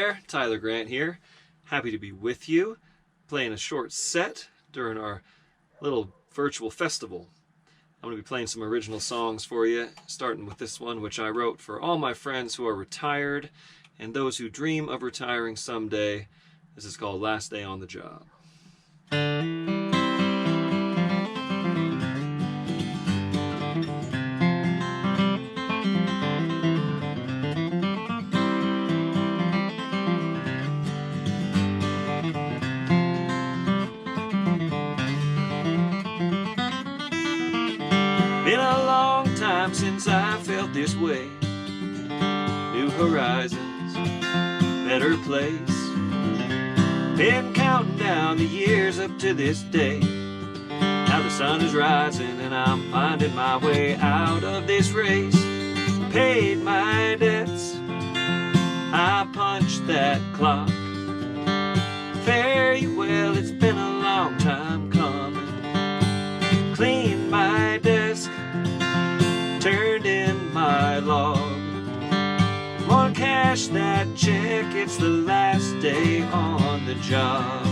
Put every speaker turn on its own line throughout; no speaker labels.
there, Tyler Grant here. Happy to be with you, playing a short set during our little virtual festival. I'm going to be playing some original songs for you, starting with this one, which I wrote for all my friends who are retired and those who dream of retiring someday. This is called Last Day on the Job. Been a long time since I felt this way. New horizons, better place. Been counting down the years up to this day. Now the sun is rising and I'm finding my way out of this race. Paid my debts, I punched that clock. Fare you well, it's been a long time coming. Cleaned my desk, turned in my log. Wanna cash that check, it's the last day on the job.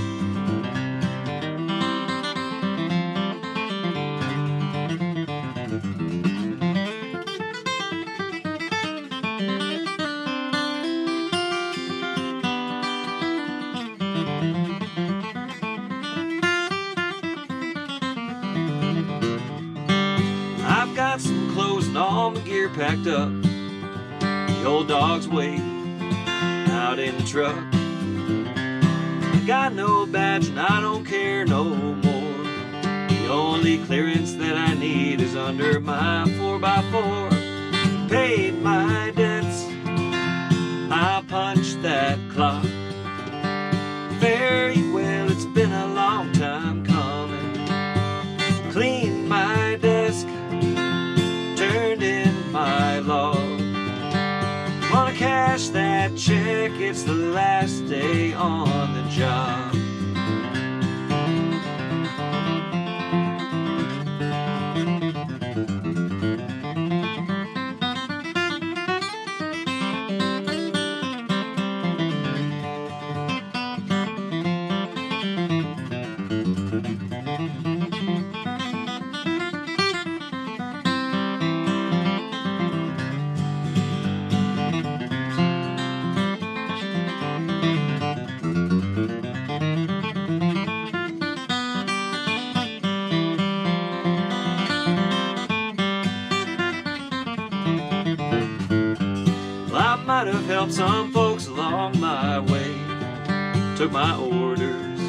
I've got some clothes and all my gear packed up. The old dog's waiting out in the truck. I got no badge and I don't care no more. The only clearance that I need is under my 4x4. Paid my debts, I punched that clock. Very well, it's been a long time coming. Cleaned my desk, turned in my log. Wanna cash that check, it's the last day on the job. Might have helped some folks along my way. Took my orders,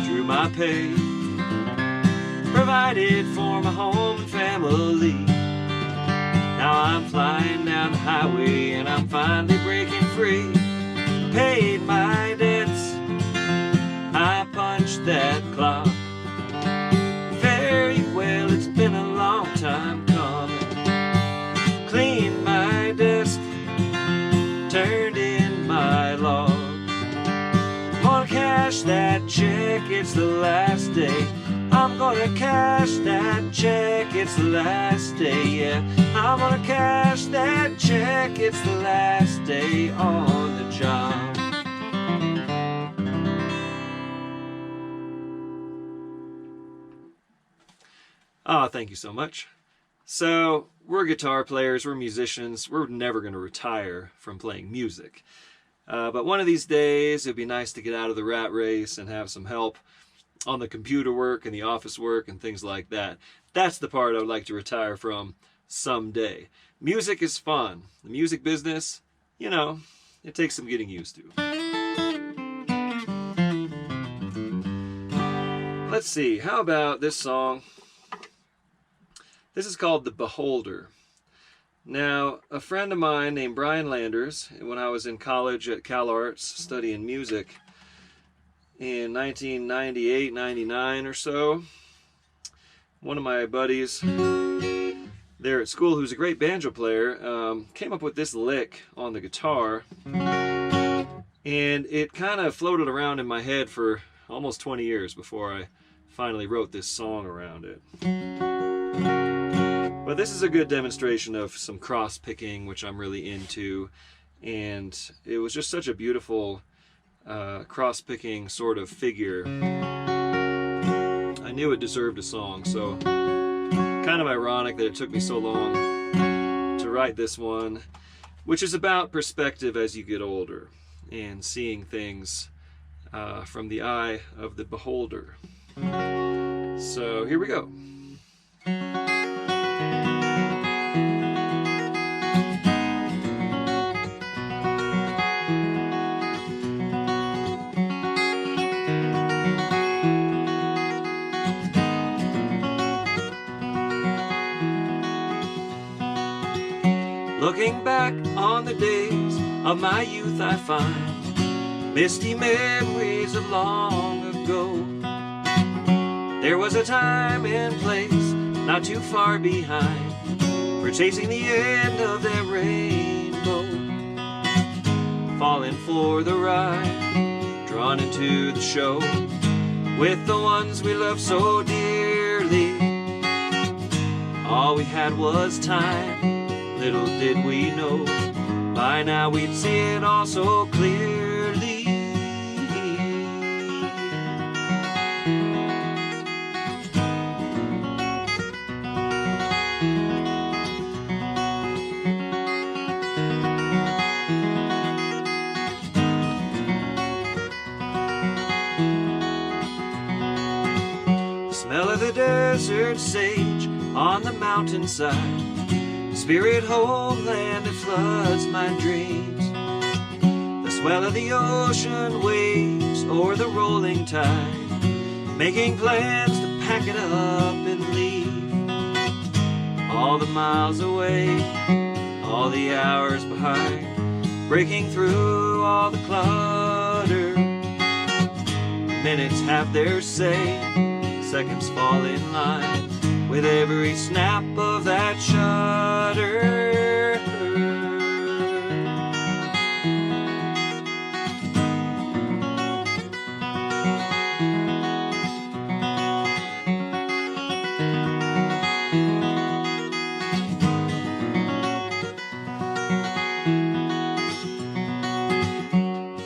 drew my pay, provided for my home and family. Now I'm flying down the highway and I'm finally breaking free. Paid my debts, I punched that clock. Very well, it's been a long time coming. Cleaned my desk, turned in my log. Wanna cash that check, it's the last day. I'm gonna cash that check, it's the last day, yeah. I'm gonna cash that check, it's the last day on the job. Oh, thank you so much. So, we're guitar players, we're musicians, we're never going to retire from playing music. But one of these days, it'd be nice to get out of the rat race and have some help on the computer work and the office work and things like that. That's the part I would like to retire from someday. Music is fun. The music business, you know, it takes some getting used to. Let's see, how about this song? This is called The Beholder. Now, a friend of mine named Brian Landers, when I was in college at Cal Arts studying music in 1998, 99 or so, one of my buddies there at school, who's a great banjo player, came up with this lick on the guitar, and it kind of floated around in my head for almost 20 years before I finally wrote this song around it. But this is a good demonstration of some cross-picking, which I'm really into. and it was just such a beautiful cross-picking sort of figure. I knew it deserved a song, so kind of ironic that it took me so long to write this one, which is about perspective as you get older and seeing things from the eye of the beholder. So here we go. Looking back on the days of my youth, I find misty memories of long ago. There was a time and place not too far behind for chasing the end of that rainbow, falling for the ride, drawn into the show with the ones we loved so dearly. All we had was time. Little did we know, by now we'd see it all so clearly. The smell of the desert sage on the mountainside, spirit homeland that floods my dreams. The swell of the ocean waves o'er the rolling tide, making plans to pack it up and leave. All the miles away, all the hours behind, breaking through all the clutter. Minutes have their say, seconds fall in line with every snap of that shutter.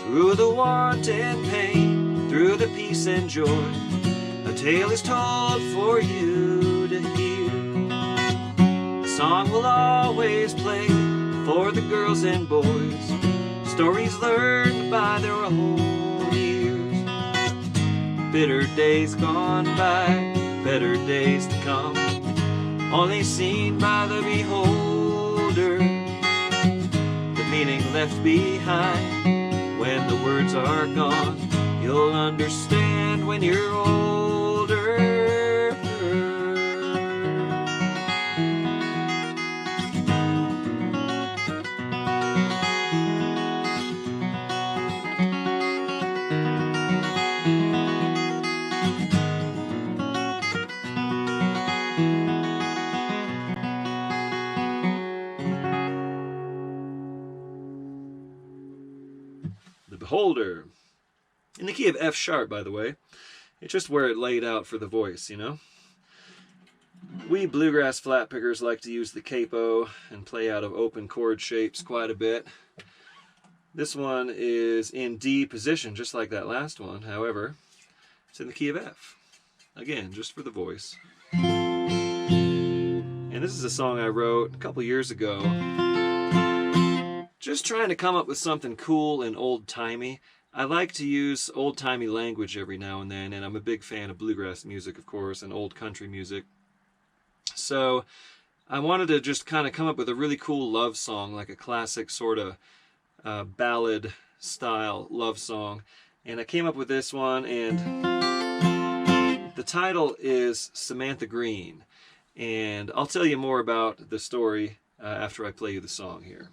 Through the want and pain, through the peace and joy, a tale is told for you to hear. The song will always play for the girls and boys, stories learned by their own ears. Bitter days gone by, better days to come, only seen by the beholder. The meaning left behind when the words are gone, you'll understand when you're older. The Beholder. In the key of F sharp, by the way. It's just where it laid out for the voice, you know? We bluegrass flat pickers like to use the capo and play out of open chord shapes quite a bit. This one is in D position, just like that last one. However, it's in the key of F. Again, just for the voice. And this is a song I wrote a couple years ago. Just trying to come up with something cool and old-timey. I like to use old-timey language every now and then, and I'm a big fan of bluegrass music, of course, and old country music. So I wanted to just kind of come up with a really cool love song, like a classic sort of ballad-style love song. And I came up with this one, and the title is Samantha Green. And I'll tell you more about the story after I play you the song here.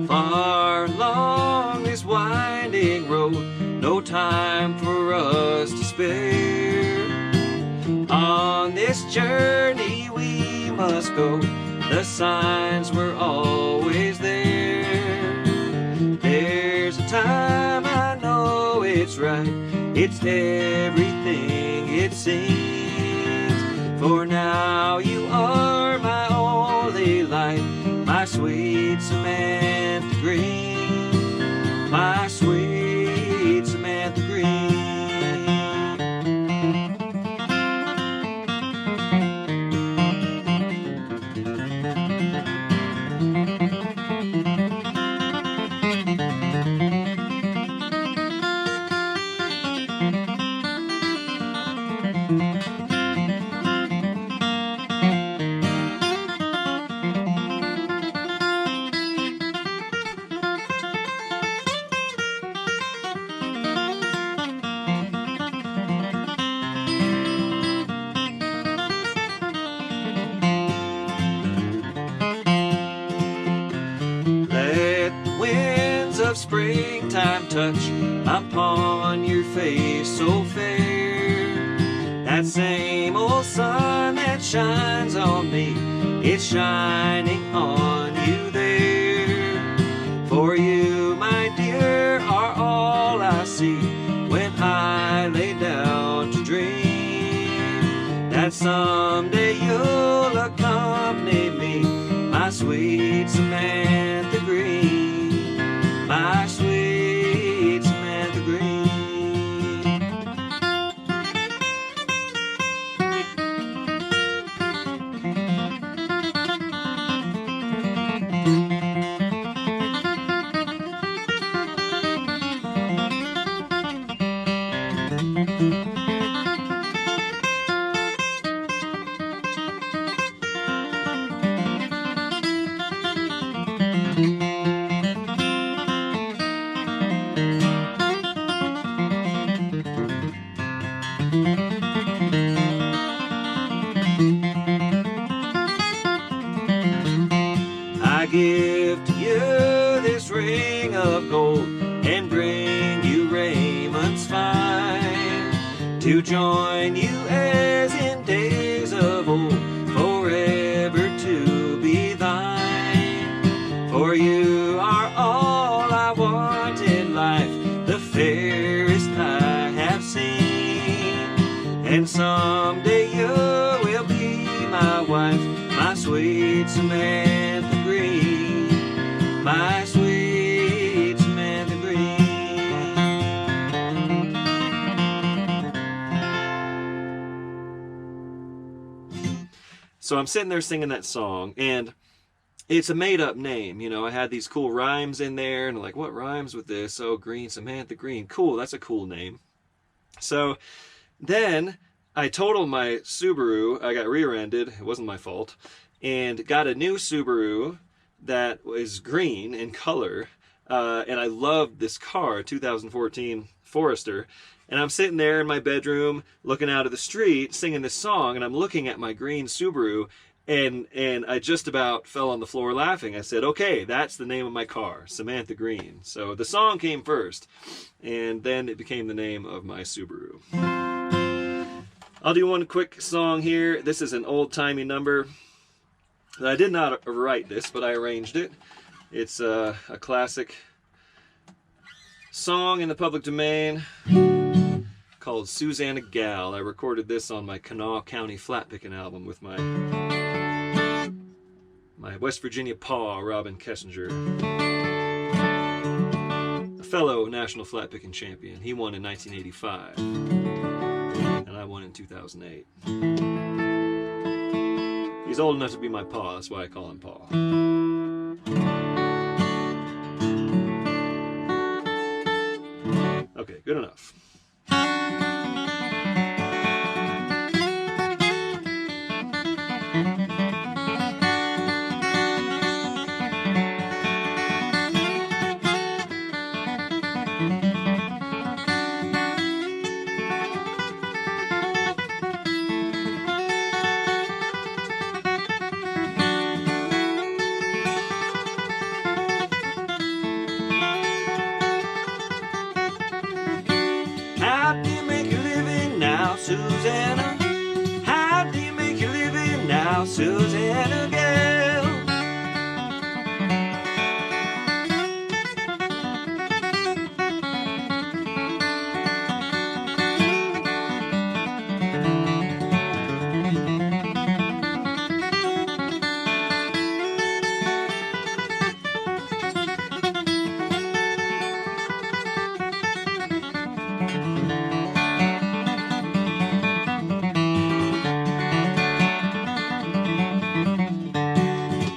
Far along this winding road, no time for us to spare. On this journey we must go. The signs were always there. There's a time I know it's right. It's everything it seems. For now you are my only light, my sweet Samantha Green, my sweet Samantha Green. Of springtime touch upon your face so fair. That same old sun that shines on me, it's shining on you there. For you, my dear, are all I see when I lay down to dream. That someday you'll accompany me, my sweet Samantha Green, my sweet Samantha Green. I give to you this ring of gold and bring you raiments fine, to join you as in days of old, forever to be thine. For you are all I want in life, the fairest I have seen, and someday you will be my wife, my sweet Samantha Green, my sweet Samantha Green. So I'm sitting there singing that song, and it's a made-up name. You know, I had these cool rhymes in there, and I'm like, what rhymes with this? Oh, Green, Samantha Green. Cool, that's a cool name. So then I totaled my Subaru. I got rear-ended. It wasn't my fault. And got a new Subaru that was green in color. And I loved this car, 2014 Forester. And I'm sitting there in my bedroom looking out at the street singing this song, and I'm looking at my green Subaru, and I just about fell on the floor laughing. I said, okay, that's the name of my car, Samantha Green. So the song came first, and then it became the name of my Subaru. I'll do one quick song here. This is an old-timey number. I did not write this, but I arranged it. It's a classic song in the public domain called Susanna Gal. I recorded this on my Kanawha County flat-picking album with my West Virginia paw, Robin Kessinger, a fellow national flat-picking champion. He won in 1985, and I won in 2008. He's old enough to be my paw, that's why I call him Paw. Okay, good enough. How do you make your living now, Susanna? How do you make your living now, now, Susanna Gal.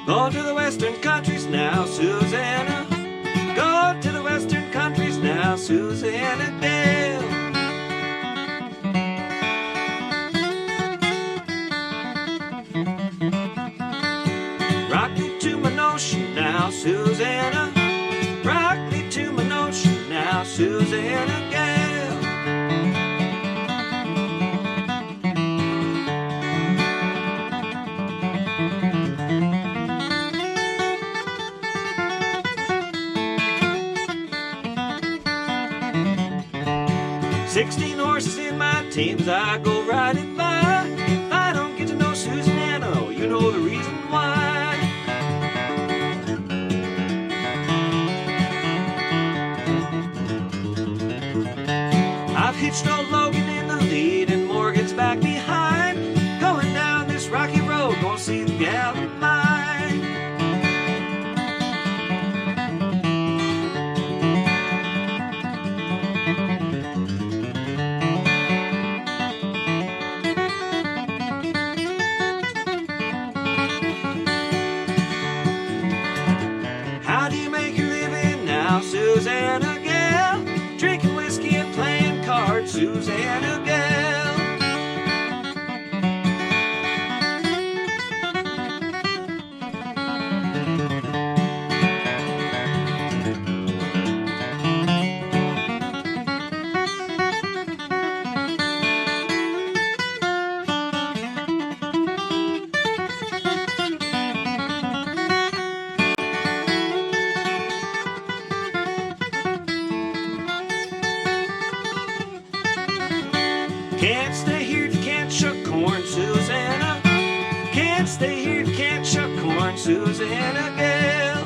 Going to the western countries now, Susanna. Going to the western countries now, Susanna Gal. Rock me to my notion now, Susanna. Rock me to my notion now, Susanna Gal. 16 horses in my teams, I go riding by. If I don't get to know Susanna, oh, you know the reason why. I've hitched old Logan in the lead and Morgan's back behind. Going down this rocky road, gonna see the gal of mine. How do you make your living now, Susanna Gal? Drinking whiskey and playing cards, Susanna Gal. Can't stay here if you can't shuck corn, Susanna. Can't stay here if you can't shuck corn, Susanna Gal.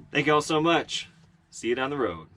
Thank you all so much. See you down the road.